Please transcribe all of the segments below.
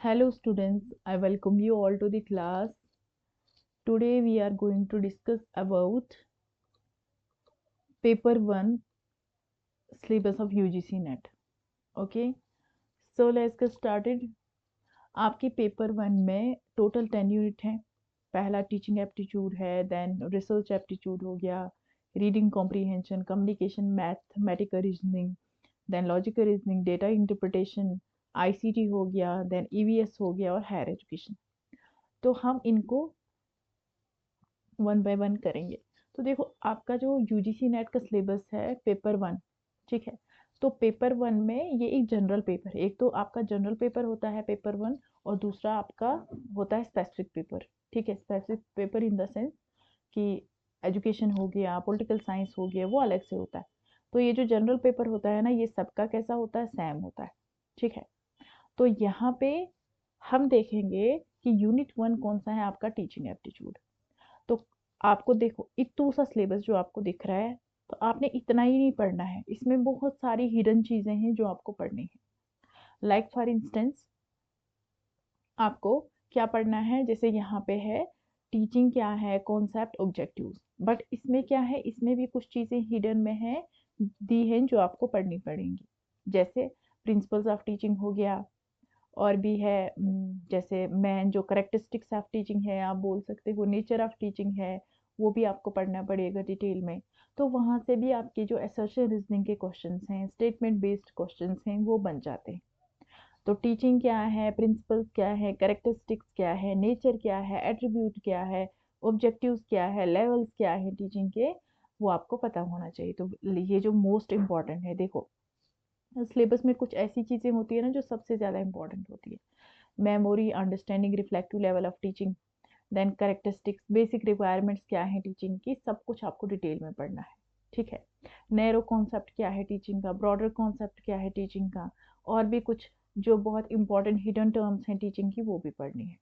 Hello students, I welcome you all to the class. Today we are going to discuss about paper 1 syllabus of UGC NET. Okay, so let's get started. आपके paper 1 में total 10 unit हैं. पहला teaching aptitude है, then research aptitude हो गया, reading comprehension, communication, mathematical reasoning, then logical reasoning, data interpretation, ICT हो गया, then EVS हो गया और हायर एजुकेशन. तो हम इनको वन बाय वन करेंगे. तो देखो, आपका जो यूजीसी नेट का सिलेबस है पेपर 1, ठीक है. तो पेपर 1 में ये एक जनरल पेपर है. एक तो आपका जनरल पेपर होता है पेपर 1, और दूसरा आपका होता है स्पेसिफिक पेपर. ठीक है, specific paper in the sense कि एजुकेशन हो गया, पॉलिटिकल साइंस हो गया, वो अलग से होता है. तो ये जो जनरल पेपर होता है ना, ये सबका कैसा होता है, सेम होता है. ठीक है. तो यहाँ पे हम देखेंगे कि यूनिट 1 कौन सा है, आपका टीचिंग एप्टीट्यूड. तो आपको देखो, इतना सा सिलेबस जो आपको दिख रहा है, तो आपने इतना ही नहीं पढ़ना है. इसमें बहुत सारी हिडन चीजें हैं जो आपको पढ़नी है. लाइक फॉर इंस्टेंस, आपको क्या पढ़ना है, जैसे यहाँ पे है टीचिंग क्या है, कॉन्सेप्ट, ऑब्जेक्टिव्स. बट इसमें क्या है, इसमें भी कुछ चीजें हिडन में है, दी हैं, जो आपको पढ़नी पड़ेंगी. जैसे प्रिंसिपल्स ऑफ टीचिंग हो गया, और भी है जैसे मैन जो करेक्टरिस्टिक्स ऑफ टीचिंग है, आप बोल सकते हो नेचर ऑफ टीचिंग है, वो भी आपको पढ़ना पड़ेगा डिटेल में. तो वहाँ से भी आपके जो असर्शन रीजनिंग के क्वेश्चंस हैं, स्टेटमेंट बेस्ड क्वेश्चंस हैं, वो बन जाते हैं. तो टीचिंग क्या है, प्रिंसिपल्स क्या है, करेक्टरिस्टिक्स क्या है, नेचर क्या है, एट्रीब्यूट क्या है, ऑब्जेक्टिव्स क्या है, लेवल्स क्या है टीचिंग के, वो आपको पता होना चाहिए. तो ये जो मोस्ट इम्पॉर्टेंट है. देखो, सिलेबस में कुछ ऐसी चीज़ें होती है ना जो सबसे ज़्यादा इंपॉर्टेंट होती है. Memory, understanding, reflective level of teaching, then characteristics, basic requirements क्या है टीचिंग की, सब कुछ आपको डिटेल में पढ़ना है. ठीक है. नैरो कॉन्सेप्ट क्या है टीचिंग का, ब्रॉडर कॉन्सेप्ट क्या है टीचिंग का, और भी कुछ जो बहुत इंपॉर्टेंट हिडन टर्म्स हैं टीचिंग की, वो भी पढ़नी है.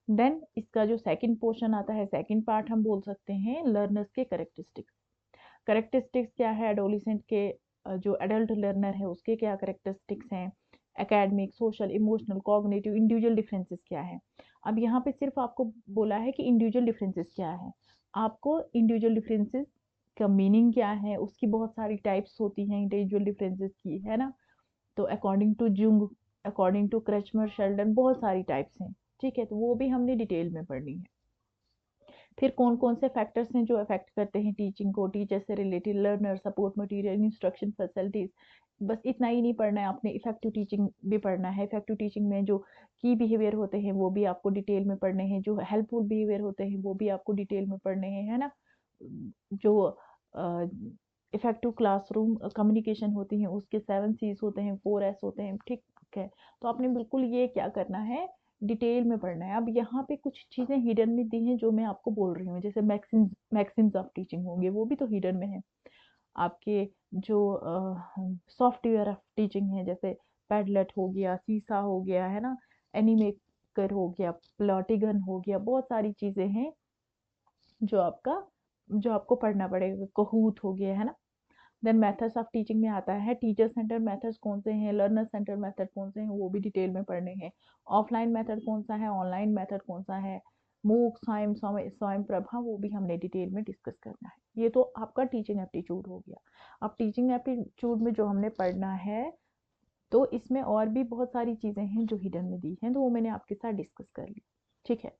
देन इसका जो सेकंड पोर्शन आता है, सेकंड पार्ट हम बोल सकते हैं लर्नर्स के करेक्टरिस्टिक्स. करेक्टरिस्टिक्स क्या है, एडोलिसेंट के जो एडल्ट लर्नर है उसके क्या करेक्टरिस्टिक्स हैं, academic, social, emotional, cognitive, individual differences क्या है. अब यहाँ पे सिर्फ आपको बोला है कि इंडिविजुअल डिफरेंसेस क्या है. आपको इंडिविजुअल डिफरेंसेस का मीनिंग क्या है, उसकी बहुत सारी टाइप्स होती हैं इंडिविजुअल डिफरेंसेस की, है ना. तो according to Jung, according to Kretschmer, Sheldon, बहुत सारी टाइप्स हैं. ठीक है, तो वो भी हमने डिटेल में पढ़नी है. फिर कौन कौन से फैक्टर्स हैं जो अफेक्ट करते हैं टीचिंग को, टीचर से related, learner, support material, instruction facilities. बस इतना ही नहीं पढ़ना है, आपने इफेक्टिव टीचिंग भी पढ़ना है. इफेक्टिव टीचिंग में जो की बिहेवियर होते हैं वो भी आपको डिटेल में पढ़ने हैं, जो हेल्पफुल बिहेवियर होते हैं वो भी आपको डिटेल में पढ़ने हैं, है ना. जो इफेक्टिव क्लासरूम कम्युनिकेशन होती है उसके 7 C's होते हैं, 4S होते हैं. ठीक है. तो आपने बिल्कुल ये क्या करना है, डिटेल में पढ़ना है. अब यहाँ पे कुछ चीज़ें हिडन में दी हैं जो मैं आपको बोल रही हूँ, जैसे मैक्सिम्स ऑफ टीचिंग होंगे, वो भी तो हिडन में है. आपके जो सॉफ्टवेयर ऑफ टीचिंग है, जैसे पैडलेट हो गया, सीसा हो गया, है ना, एनीमेकर हो गया, प्लॉटिगन हो गया, बहुत सारी चीज़ें हैं जो आपका जो आपको पढ़ना पड़ेगा. कहूत हो गया, है ना. देन मेथड्स ऑफ टीचिंग में आता है टीचर सेंटर मेथड्स कौन से हैं, लर्नर सेंटर मेथड कौन से हैं, वो भी डिटेल में पढ़ने हैं. ऑफलाइन मेथड कौन सा है, ऑनलाइन मेथड कौन सा है, मूक, स्वायं, स्वयं प्रभा, वो भी हमने डिटेल में डिस्कस करना है. ये तो आपका टीचिंग एप्टीट्यूड हो गया. अब टीचिंग एप्टीट्यूड में जो हमने पढ़ना है, तो इसमें और भी बहुत सारी चीज़ें हैं जो हिडन में दी हैं, तो वो मैंने आपके साथ डिस्कस कर ली. ठीक है.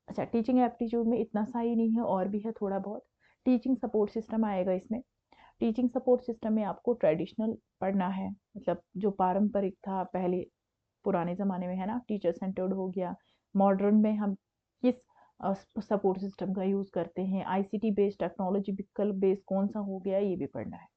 अच्छा, टीचिंग एप्टीट्यूड में इतना सा ही नहीं है, और भी है थोड़ा बहुत. टीचिंग सपोर्ट सिस्टम आएगा इसमें. टीचिंग सपोर्ट सिस्टम में आपको ट्रेडिशनल पढ़ना है, मतलब जो पारंपरिक था पहले पुराने ज़माने में, है ना, टीचर सेंटर्ड हो गया. मॉडर्न में हम किस सपोर्ट सिस्टम का यूज़ करते हैं, आईसीटी बेस्ड, टेक्नोलॉजिकल बेस्ड कौन सा हो गया, ये भी पढ़ना है.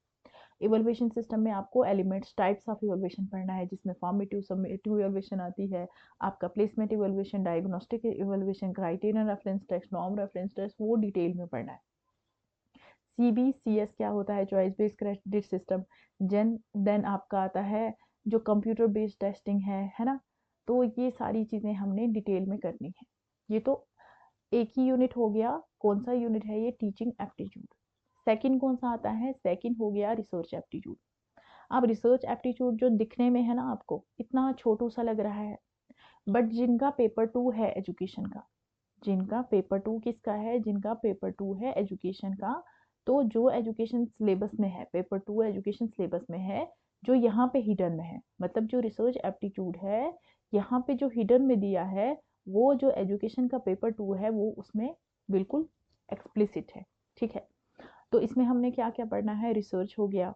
इवैल्यूएशन सिस्टम में आपको एलिमेंट्स, टाइप्स ऑफ इवैल्यूएशन पढ़ना है, जिसमें फॉर्मेटिव, समेटिव इवैल्यूएशन आती है, आपका placement evaluation, diagnostic evaluation, criterion reference test, norm reference test, वो डिटेल में पढ़ना है. CBCS क्या होता है, choice based credit system. Then आपका आता है जो कंप्यूटर बेस्ड टेस्टिंग है ना. तो ये सारी चीज़ें हमने डिटेल में करनी है. ये तो एक ही यूनिट हो गया. कौन सा यूनिट है ये, टीचिंग एप्टीट्यूड. सेकंड कौन सा आता है, सेकंड हो गया रिसर्च एप्टीट्यूड. अब रिसर्च एप्टीट्यूड जो दिखने में है ना आपको इतना छोटू सा लग रहा है, बट जिनका पेपर 2 है एजुकेशन का, जिनका पेपर 2 किसका है, जिनका पेपर 2 है एजुकेशन का, तो जो एजुकेशन सिलेबस में है, पेपर 2 एजुकेशन सिलेबस में है, जो यहाँ पे हिडन में है, मतलब जो रिसर्च एप्टीट्यूड है यहाँ पे जो हिडन में दिया है, वो जो एजुकेशन का पेपर 2 है वो उसमें बिल्कुल एक्सप्लिसिट है। ठीक है, तो इसमें हमने क्या क्या पढ़ना है, रिसर्च हो गया,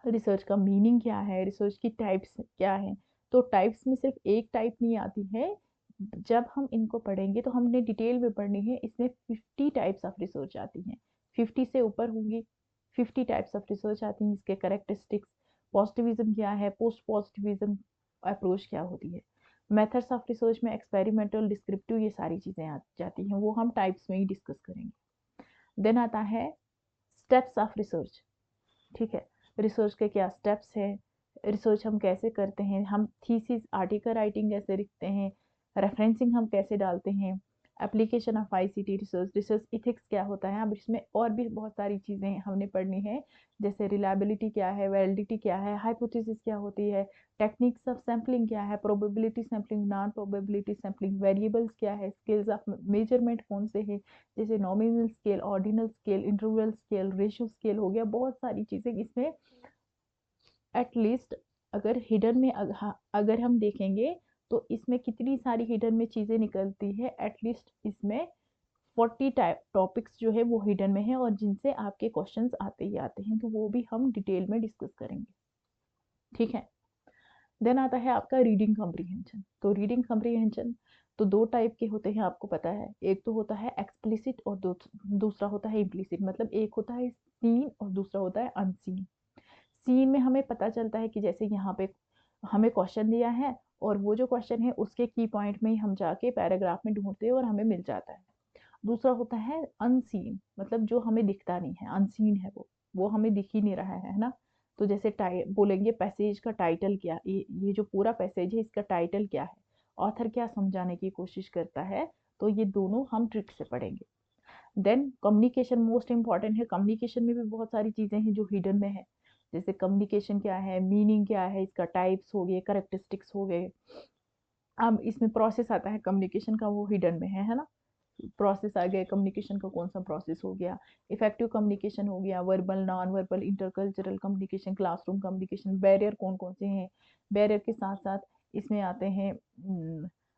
रिसर्च का मीनिंग क्या है, रिसर्च की टाइप्स क्या है। तो टाइप्स में सिर्फ एक टाइप नहीं आती है, जब हम इनको पढ़ेंगे तो हमने डिटेल में पढ़नी है। इसमें 50 टाइप्स ऑफ रिसर्च आती हैं, 50 से ऊपर होंगी, 50 टाइप्स ऑफ रिसर्च आती हैं। इसके करेक्टरिस्टिक्स, पॉजिटिविज्म क्या है, पोस्ट पॉजिटिविज्म अप्रोच क्या होती है, मेथड्स ऑफ रिसर्च में एक्सपेरिमेंटल, डिस्क्रिप्टिव, ये सारी चीज़ें आ जाती हैं, वो हम टाइप्स में ही डिस्कस करेंगे। देन आता है स्टेप्स ऑफ रिसर्च। ठीक है, रिसर्च के क्या स्टेप्स है, रिसर्च हम कैसे करते हैं, हम थीसिस आर्टिकल राइटिंग कैसे लिखते हैं, रेफरेंसिंग हम कैसे डालते हैं, application of ICT research, research ethics क्या होता है। अब इसमें और भी बहुत सारी चीज़ें हमने पढ़नी है, जैसे रिलायबिलिटी क्या है, वैलिडिटी क्या है, हाइपोथेसिस क्या होती है, टेक्निक्स ऑफ सैम्पलिंग क्या है, probability sampling, non probability sampling, variables क्या है, स्केल्स ऑफ मेजरमेंट कौन से हैं, जैसे nominal scale, ordinal scale, interval scale, ratio scale हो गया, बहुत सारी चीज़ें इसमें एटलीस्ट अगर हिडन में अगर हम देखेंगे तो इसमें कितनी सारी हिडन में चीज़ें निकलती है, एटलीस्ट इसमें 40 टाइप टॉपिक्स जो है वो हिडन में है और जिनसे आपके क्वेश्चंस आते ही आते हैं, तो वो भी हम डिटेल में डिस्कस करेंगे। ठीक है, देन आता है आपका रीडिंग कॉम्प्रीहेंशन। तो रीडिंग कॉम्प्रीहेंशन तो दो टाइप के होते हैं, आपको पता है, एक तो होता है एक्सप्लिसिट और दूसरा होता है इम्प्लिसिट। मतलब एक होता है सीन और दूसरा होता है अनसीन। सीन में हमें पता चलता है कि जैसे यहाँ पे हमें क्वेश्चन दिया है और वो जो क्वेश्चन है उसके की पॉइंट में ही हम जाके पैराग्राफ में ढूंढते हैं और हमें मिल जाता है। दूसरा होता है अनसीन, मतलब जो हमें दिखता नहीं है, अनसीन है वो हमें दिख ही नहीं रहा है ना। तो जैसे बोलेंगे पैसेज का टाइटल क्या, ये जो पूरा पैसेज है इसका टाइटल क्या है, ऑथर क्या समझाने की कोशिश करता है, तो ये दोनों हम ट्रिक से पढ़ेंगे। देन कम्युनिकेशन मोस्ट इंपॉर्टेंट है। कम्युनिकेशन में भी बहुत सारी चीज़ें हैं जो हिडन में है, जैसे कम्युनिकेशन क्या है, मीनिंग क्या है, इसका टाइप्स हो गए, करेक्टरिस्टिक्स हो गए। अब इसमें प्रोसेस आता है कम्युनिकेशन का, वो हिडन में है ना। प्रोसेस आ गए, कम्युनिकेशन का कौन सा प्रोसेस हो गया, इफेक्टिव कम्युनिकेशन हो गया, verbal, non verbal, intercultural communication, classroom communication, barrier कौन कौन से हैं। बैरियर के साथ साथ इसमें आते हैं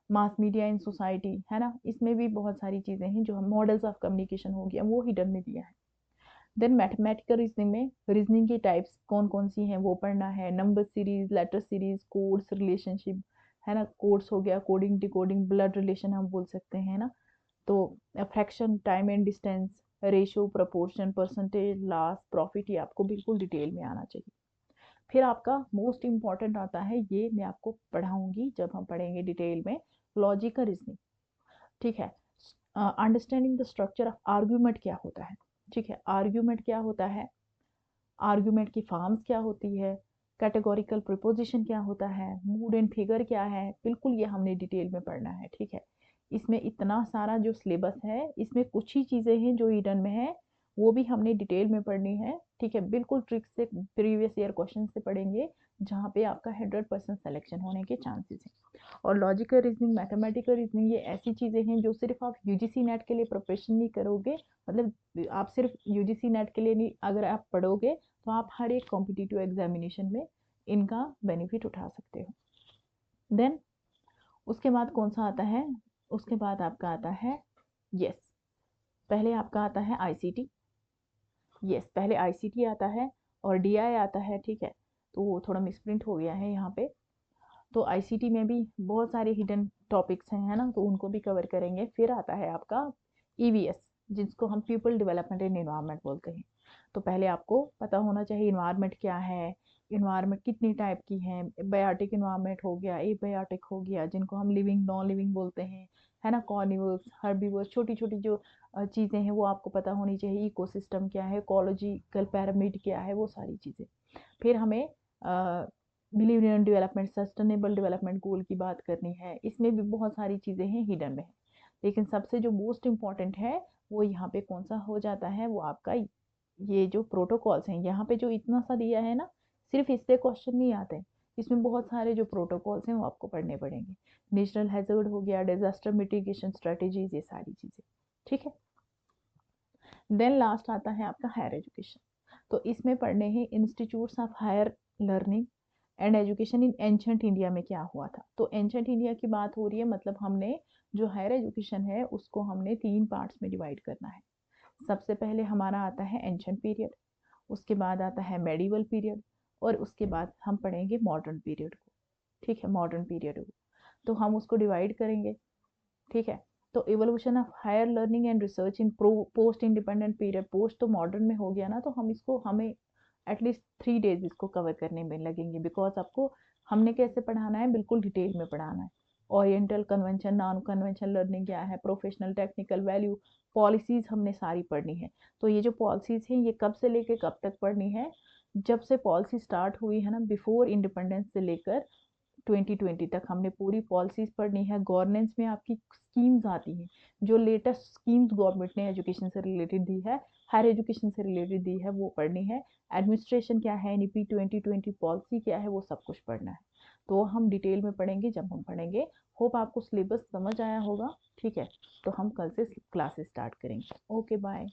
मास मीडिया इन सोसाइटी, है ना। इसमें भी बहुत सारी चीज़ें हैं जो हम मॉडल्स ऑफ कम्युनिकेशन हो गया, वो हिडन में दिया है। देन मैथमेटिकल रीजनिंग में रीजनिंग की टाइप्स कौन कौन सी हैं वो पढ़ना है, number series, letter series, codes, relationship, है ना। कोड्स हो गया, कोडिंग, डिकोडिंग, ब्लड रिलेशन हम बोल सकते हैं ना। तो fraction, time and distance, ratio, proportion, percentage, loss, profit, ये आपको बिल्कुल डिटेल में आना चाहिए। फिर आपका मोस्ट इंपॉर्टेंट आता है, ये मैं आपको पढ़ाऊंगी जब हम पढ़ेंगे डिटेल में, लॉजिकल रीजनिंग। ठीक है, understanding the structure of argument क्या होता है। ठीक है, आर्ग्यूमेंट क्या होता है, आर्ग्यूमेंट की फॉर्म्स क्या होती है, कैटेगोरिकल प्रिपोजिशन क्या होता है, मूड एंड फिगर क्या है, बिल्कुल ये हमने डिटेल में पढ़ना है। ठीक है, इसमें इतना सारा जो सिलेबस है, इसमें कुछ ही चीज़ें हैं जो हिडन में है, वो भी हमने डिटेल में पढ़नी है। ठीक है, बिल्कुल ट्रिक से प्रीवियस ईयर क्वेश्चन से पढ़ेंगे, जहाँ पे आपका 100% सिलेक्शन होने के चांसेस हैं। और लॉजिकल रीजनिंग, मैथमेटिकल रीजनिंग, ये ऐसी चीज़ें हैं जो सिर्फ आप यूजीसी नेट के लिए प्रिपरेशन नहीं करोगे, मतलब आप सिर्फ यूजीसी नेट के लिए नहीं, अगर आप पढ़ोगे तो आप हर एक कॉम्पिटिटिव एग्जामिनेशन में इनका बेनिफिट उठा सकते हो। देन उसके बाद कौन सा आता है, उसके बाद आपका आता है, यस, पहले आपका आता है आईसीटी। यस, पहले आईसीटी आता है और डीआई आता है। ठीक है, तो वो थोड़ा मिसप्रिंट हो गया है यहाँ पे। तो आईसीटी में भी बहुत सारे हिडन टॉपिक्स हैं, है ना, तो उनको भी कवर करेंगे। फिर आता है आपका ईवीएस, जिसको हम पीपल डेवलपमेंट एंड एनवायरनमेंट बोलते हैं। तो पहले आपको पता होना चाहिए इन्वायरमेंट क्या है, इन्वायरमेंट कितनी टाइप की है, बायोटिक इन्वायरमेंट हो गया, एबायोटिक हो गया, जिनको हम लिविंग नॉन लिविंग बोलते हैं, है ना, कॉर्निवर्स, हर्बीवर्स, छोटी छोटी जो चीज़ें हैं वो आपको पता होनी चाहिए। इकोसिस्टम क्या है, इकोलॉजिकल पैरामिड क्या है, वो सारी चीज़ें। फिर हमें millennium development, sustainable development goal की बात करनी है, इसमें भी बहुत सारी चीज़ें हैं हिडन में। लेकिन सबसे जो मोस्ट इम्पॉर्टेंट है वो यहाँ पे कौन सा हो जाता है, वो आपका ये जो प्रोटोकॉल्स हैं, यहाँ पे जो इतना सा दिया है ना, सिर्फ इससे क्वेश्चन नहीं आते, इसमें बहुत सारे जो प्रोटोकॉल्स हैं वो आपको पढ़ने पड़ेंगे। नेचुरल हैजर्ड हो गया, डिजास्टर मिटिगेशन स्ट्रेटेजीज, ये सारी चीज़ें, ठीक है। देन लास्ट आता है आपका हायर एजुकेशन। तो इसमें पढ़ने हैं institutes of higher learning and education in ancient India में क्या हुआ था। तो एंशंट इंडिया की बात हो रही है, मतलब हमने जो हायर एजुकेशन है उसको हमने 3 पार्ट्स में डिवाइड करना है। सबसे पहले हमारा आता है एंशंट पीरियड, उसके बाद आता है मेडिवल पीरियड, और उसके बाद हम पढ़ेंगे मॉडर्न पीरियड को, ठीक है, मॉडर्न पीरियड को। तो हम उसको डिवाइड करेंगे, ठीक है। तो evolution of higher learning and research in post independent period, post तो मॉडर्न में हो गया ना, तो हम इसको हमें एटलीस्ट 3 डेज इसको कवर करने में लगेंगे, बिकॉज आपको हमने कैसे पढ़ाना है, बिल्कुल डिटेल में पढ़ाना है। Oriental convention, non convention learning क्या है, प्रोफेशनल टेक्निकल वैल्यू, पॉलिसीज हमने सारी पढ़नी है। तो ये जो पॉलिसीज हैं ये कब से लेकर कब तक पढ़नी है, जब से पॉलिसी स्टार्ट हुई है ना, बिफोर इंडिपेंडेंस से लेकर 2020 तक हमने पूरी पॉलिसीज पढ़नी है। गवर्नेंस में आपकी स्कीम्स आती हैं, जो लेटेस्ट स्कीम्स गवर्नमेंट ने एजुकेशन से रिलेटेड दी है, हायर एजुकेशन से रिलेटेड दी है, वो पढ़नी है। एडमिनिस्ट्रेशन क्या है, एनईपी 2020 पॉलिसी क्या है, वो सब कुछ पढ़ना है। तो हम डिटेल में पढ़ेंगे जब हम पढ़ेंगे। होप आपको सिलेबस समझ आया होगा, ठीक है। तो हम कल से क्लासेस स्टार्ट करेंगे। Okay bye.